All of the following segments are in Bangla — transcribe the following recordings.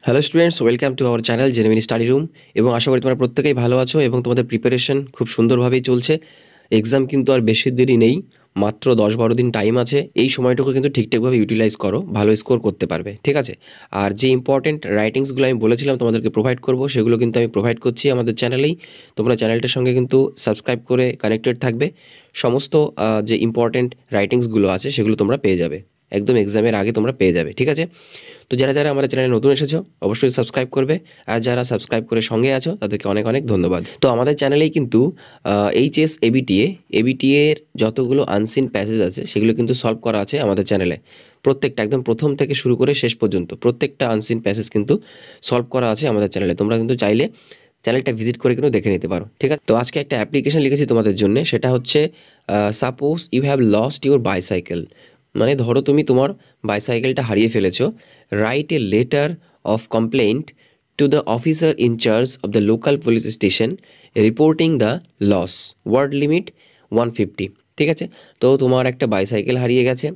Hello students, welcome to our channel genuine study room. এবং আশা করি তোমরা প্রত্যেকেই ভালো আছো এবং তোমাদের প্রিপারেশন খুব সুন্দরভাবেই চলছে। এক্সাম কিন্তু আর বেশি দেরি নেই, মাত্র 10-12 দিন টাইম আছে। এই সময়টুকু কিন্তু ঠিকঠাকভাবে ইউটিলাইজ করো, ভালো স্কোর করতে পারবে, ঠিক আছে? আর যে ইম্পর্টেন্ট রাইটিংসগুলো আমি বলেছিলাম তোমাদেরকে প্রোভাইড করব, সেগুলো কিন্তু আমি প্রোভাইড করছি আমাদের চ্যানেলেই। তোমরা চ্যানেলটার সঙ্গে কিন্তু সাবস্ক্রাইব করে কানেক্টেড থাকবে। সমস্ত যে ইম্পর্টেন্ট রাইটিংসগুলো আছে সেগুলো তোমরা পেয়ে যাবে, একদম এক্সামের আগে তোমরা পেয়ে যাবে, ঠিক আছে? তো যারা যারা আমাদের চ্যানেলে নতুন এসেছো অবশ্যই সাবস্ক্রাইব করবে, আর যারা সাবস্ক্রাইব করে সঙ্গে আছো তাদেরকে অনেক অনেক ধন্যবাদ। তো আমাদের চ্যানেলেই কিন্তু এইচএস এবিটিএর যতগুলো আনসিন প্যাসেজ আছে সেগুলো কিন্তু সলভ করা আছে আমাদের চ্যানেলে। প্রত্যেকটা একদম প্রথম থেকে শুরু করে শেষ পর্যন্ত প্রত্যেকটা আনসিন প্যাসেজ কিন্তু সলভ করা আছে আমাদের চ্যানেলে। তোমরা কিন্তু চাইলে চ্যানেলটা ভিজিট করে কিন্তু দেখে নিতে পারো, ঠিক আছে? তো আজকে একটা অ্যাপ্লিকেশন লিখেছি তোমাদের জন্য, সেটা হচ্ছে suppose you have lost your bicycle. মানে ধরো তুমি তোমার বাইসাইকেলটা হারিয়ে ফেলেছো। Write a letter of complaint to the officer in charge of the local police station reporting the loss. Word limit 150, ঠিক আছে? তো তোমার একটা বাইসাইকেল হারিয়ে গেছে,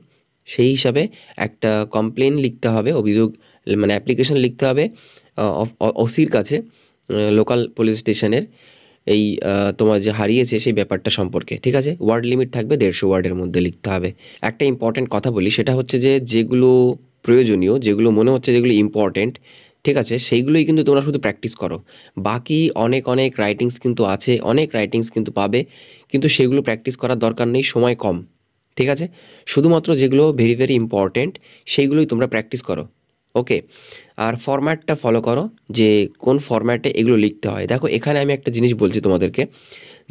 সেই হিসাবে একটা কমপ্লেন লিখতে হবে, অভিযোগ মানে অ্যাপ্লিকেশন লিখতে হবে ওসির কাছে, লোকাল পুলিশ স্টেশনের, এই তোমার যে হারিয়েছে সেই ব্যাপারটা সম্পর্কে, ঠিক আছে? ওয়ার্ড লিমিট থাকবে 150 ওয়ার্ডের মধ্যে লিখতে হবে। একটা ইম্পর্টেন্ট কথা বলি, সেটা হচ্ছে যে যেগুলো প্রয়োজনীয়, যেগুলো মনে হচ্ছে যেগুলো ইম্পর্টেন্ট, ঠিক আছে, সেইগুলোই কিন্তু তোমরা শুধু প্র্যাকটিস করো। বাকি অনেক অনেক রাইটিংস কিন্তু আছে, অনেক রাইটিংস কিন্তু পাবে, কিন্তু সেগুলো প্র্যাকটিস করার দরকার নেই, সময় কম, ঠিক আছে? শুধুমাত্র যেগুলো ভেরি ভেরি ইম্পর্টেন্ট সেইগুলোই তোমরা প্র্যাকটিস করো, ওকে? আর ফরম্যাটটা ফলো করো, যে কোন ফরম্যাটে এগুলো লিখতে হয়। দেখো এখানে আমি একটা জিনিস বলছি তোমাদেরকে,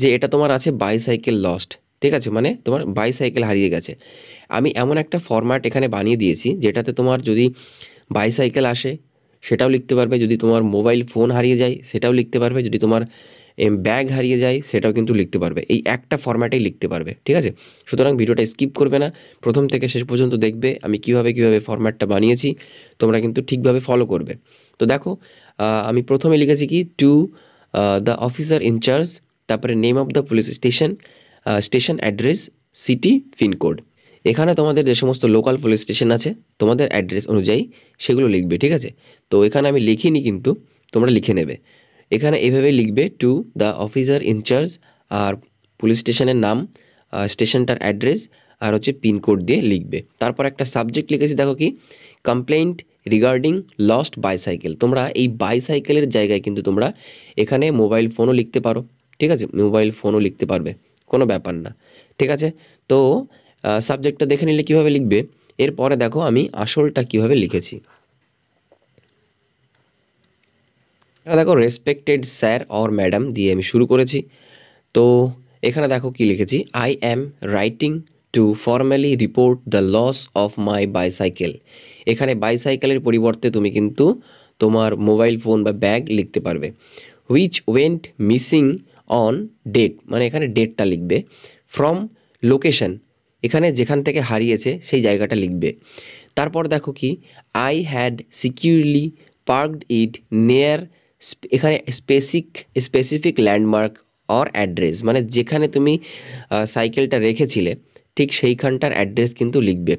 যে এটা তোমার আছে বাইসাইকেল লস্ট, ঠিক আছে, মানে তোমার বাইসাইকেল হারিয়ে গেছে। আমি এমন একটা ফরম্যাট এখানে বানিয়ে দিয়েছি যেটাতে তোমার যদি বাইসাইকেল আসে সেটাও লিখতে পারবে, যদি তোমার মোবাইল ফোন হারিয়ে যায় সেটাও লিখতে পারবে, যদি তোমার ব্যাগ হারিয়ে যায় সেটাও কিন্তু লিখতে পারবে। এই একটা ফরম্যাটেই লিখতে পারবে, ঠিক আছে? সুতরাং ভিডিওটা স্কিপ করবে না, প্রথম থেকে শেষ পর্যন্ত দেখবে আমি কিভাবে কিভাবে ফরম্যাটটা বানিয়েছি, তোমরা কিন্তু ঠিকভাবে ফলো করবে। তো দেখো, আমি প্রথমে লিখেছি কি, টু দ্য অফিসার ইনচার্জ, তারপরে name of the police station, station address, city, pincode. এখানে তোমাদের যে সমস্ত লোকাল পুলিশ স্টেশন আছে তোমাদের অ্যাড্রেস অনুযায়ী সেগুলো লিখবে, ঠিক আছে? তো এখানে আমি লিখিনি, কিন্তু তোমরা লিখে নেবে। এখানে এভাবে লিখবে, টু দ্য অফিসার ইনচার্জ, আর পুলিশ স্টেশনের নাম, স্টেশনটার অ্যাড্রেস, আর হচ্ছে পিনকোড দিয়ে লিখবে। তারপর একটা সাবজেক্ট লিখেছি, দেখো কি, কমপ্লেন্ট রিগার্ডিং লস্ট বাইসাইকেল। তোমরা এই বাইসাইকেলের জায়গায় কিন্তু তোমরা এখানে মোবাইল ফোনও লিখতে পারো, ঠিক আছে? মোবাইল ফোনও লিখতে পারবে, কোনো ব্যাপার না, ঠিক আছে? তো সাবজেক্টটা দেখে নিলে কীভাবে লিখবে। এরপরে দেখো আমি আসলটা কীভাবে লিখেছি। দেখো রেসপেক্টেড স্যার অর ম্যাডাম দিয়ে আমি শুরু করেছি। তো এখানে দেখো কি লিখেছি, I am writing to formally report the loss of my bicycle. এখানে বাইসাইকেলের পরিবর্তে তুমি কিন্তু তোমার মোবাইল ফোন বা ব্যাগ লিখতে পারবে। Which went missing on date, মানে এখানে ডেটটা লিখবে। ফ্রম লোকেশন, এখানে যেখান থেকে হারিয়েছে সেই জায়গাটা লিখবে। তারপর দেখো কি, I had securely parked it near, এখানে স্পেসিফিক ল্যান্ডমার্ক অর অ্যাড্রেস, মানে যেখানে তুমি সাইকেলটা রেখেছিলে ঠিক সেইখানটার অ্যাড্রেস কিন্তু লিখবে।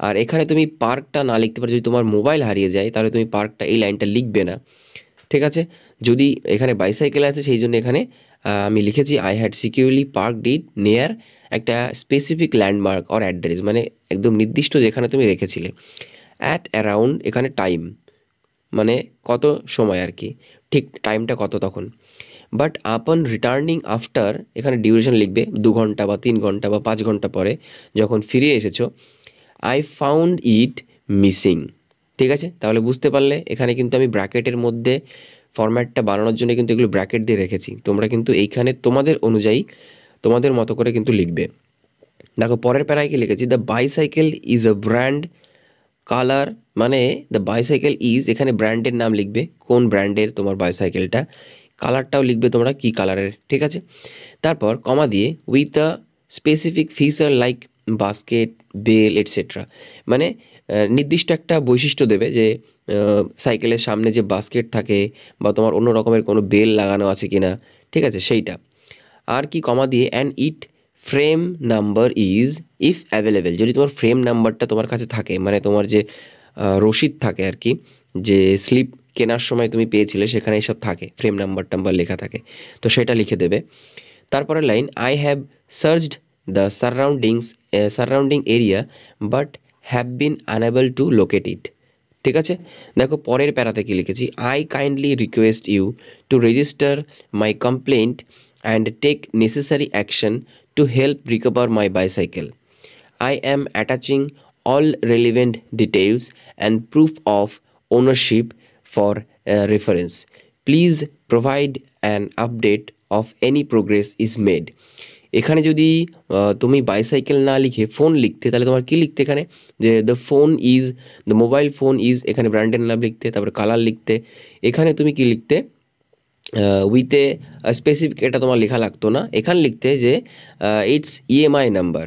আর এখানে তুমি পার্কটা না লিখতে পারো, যদি তোমার মোবাইল হারিয়ে যায় তাহলে তুমি পার্কটা, এই লাইনটা লিখবে না, ঠিক আছে? যদি এখানে বাইসাইকেল আছে সেই জন্য এখানে আমি লিখেছি, I had securely parked it near একটা স্পেসিফিক ল্যান্ডমার্ক অর অ্যাড্রেস, মানে একদম নির্দিষ্ট যেখানে তুমি রেখেছিলে। অ্যাট অ্যারাউন্ড, এখানে টাইম মানে কত সময় আর কি, ঠিক টাইমটা কত তখন। বাট আপন রিটার্নিং আফটার, এখানে ডিউরেশন লিখবে, 2 ঘন্টা বা 3 ঘন্টা বা 5 ঘন্টা পরে যখন ফিরে এসেছো। আই ফাউন্ড ইট মিসিং, ঠিক আছে? তাহলে বুঝতে পারলে এখানে কিন্তু আমি ব্র্যাকেটের মধ্যে ফরম্যাটটা বানানোর জন্য কিন্তু এগুলো ব্র্যাকেট দিয়ে রেখেছি। তোমরা কিন্তু এইখানে তোমাদের অনুযায়ী তোমাদের মতো করে কিন্তু লিখবে। দেখো পরের প্যারায় কি লিখেছি, the bicycle is a brand, colour, মানে দ্য বাইসাইকেল ইজ, এখানে ব্র্যান্ডের নাম লিখবে, কোন ব্র্যান্ডের তোমার বাইসাইকেলটা, কালারটাও লিখবে তোমরা কী কালারের, ঠিক আছে? তারপর কমা দিয়ে with a specific feature like basket, bell, etcetera, মানে নির্দিষ্ট একটা বৈশিষ্ট্য দেবে, যে সাইকেলের সামনে যে বাস্কেট থাকে বা তোমার অন্য রকমের কোনো বেল লাগানো আছে কিনা, ঠিক আছে, সেইটা। আর কি কমা দিয়ে, and it frame number is if available, যদি তোমার ফ্রেম নাম্বারটা তোমার কাছে থাকে, মানে তোমার যে রসিদ থাকে আর কি, যে স্লিপ কেনার সময় তুমি পেয়েছিলে সেখানে এসব থাকে, ফ্রেম নাম্বার টাম্বার লেখা থাকে, তো সেটা লিখে দেবে। তারপরে line, I have searched the surrounding area but have been unable to locate it. ঠিক আছে, দেখো পরের প্যারাতে কি লিখেছি, I kindly request you to register my complaint and take necessary action to help recover my bicycle. I am attaching all relevant details and proof of ownership for reference. Please provide an update of any progress is made. এখানে যদি তুমি বাইসাইকেল না লিখে ফোন লিখতে, তাহলে তোমার কি লিখতে এখানে, যে দ্য মোবাইল ফোন ইজ, এখানে ব্র্যান্ডের নাম লিখতে, তারপরে কালার লিখতে। এখানে তুমি কি লিখতে, উইথ এ স্পেসিফিক, এটা তোমার লেখা লাগতো না, এখানে লিখতে যে ইটস ইএমআই নাম্বার,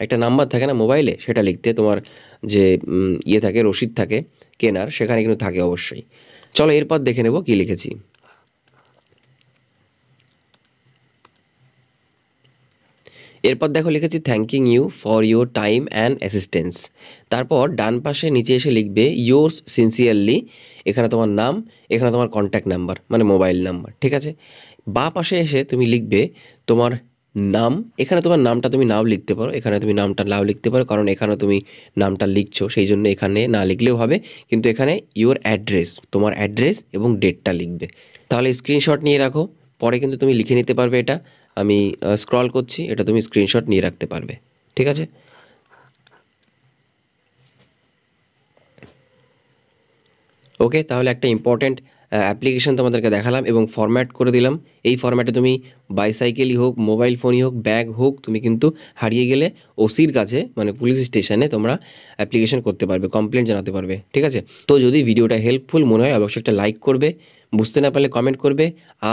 একটা নাম্বার থাকে না মোবাইলে, সেটা লিখতে, তোমার যে ইয়ে থাকে, রসিদ থাকে কেনার, সেখানে কিন্তু থাকে অবশ্যই। চলো এরপর দেখে নেব কি লিখেছি। এরপর দেখো লিখেছি thanking you for your time and assistance. তারপর ডান পাশে নিচে এসে লিখবে ইয়োর্স সিনসিয়ারলি, এখানে তোমার নাম, এখানে তোমার কন্ট্যাক্ট নাম্বার মানে মোবাইল নাম্বার। ঠিক আছে, বাঁ পাশে এসে তুমি লিখবে তোমার নাম, এখানে তোমার নামটা তুমি নাও লিখতে পারো, এখানে তুমি নামটা নাও লিখতে পারো, কারণ এখানে তুমি নামটা লিখছো সেই জন্য এখানে না লিখলেও হবে, কিন্তু এখানে ইউর অ্যাড্রেস, তোমার অ্যাড্রেস এবং ডেটটা লিখবে। তাহলে স্ক্রিনশট নিয়ে রাখো, পরে কিন্তু তুমি লিখে নিতে পারবে। এটা আমি স্ক্রল করছি, এটা তুমি স্ক্রিনশট নিয়ে রাখতে পারবে। ঠিক আছে, ওকে, তাহলে একটা ইম্পর্ট্যান্ট অ্যাপ্লিকেশন তোমাদেরকে দেখালাম এবং ফরম্যাট করে দিলাম। এই ফরম্যাটে তুমি বাইসাইকেলই হোক, মোবাইল ফোনই হোক, ব্যাগ হোক, তুমি কিন্তু হারিয়ে গেলে ওসির কাছে মানে পুলিশ স্টেশনে তোমরা অ্যাপ্লিকেশন করতে পারবে, কমপ্লেন জানাতে পারবে। ঠিক আছে, তো যদি ভিডিওটা হেল্পফুল মনে হয় অবশ্যই একটা লাইক করবে, বুঝতে না পারলে কমেন্ট করবে,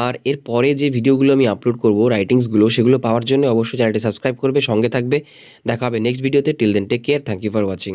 আর এর পরে যে ভিডিওগুলো আমি আপলোড করব রাইটিংসগুলো, সেগুলো পাওয়ার জন্য অবশ্যই চ্যানেলটি সাবস্ক্রাইব করবে, সঙ্গে থাকবে। দেখা হবে নেক্সট ভিডিওতে। Till then take care, thank you for watching.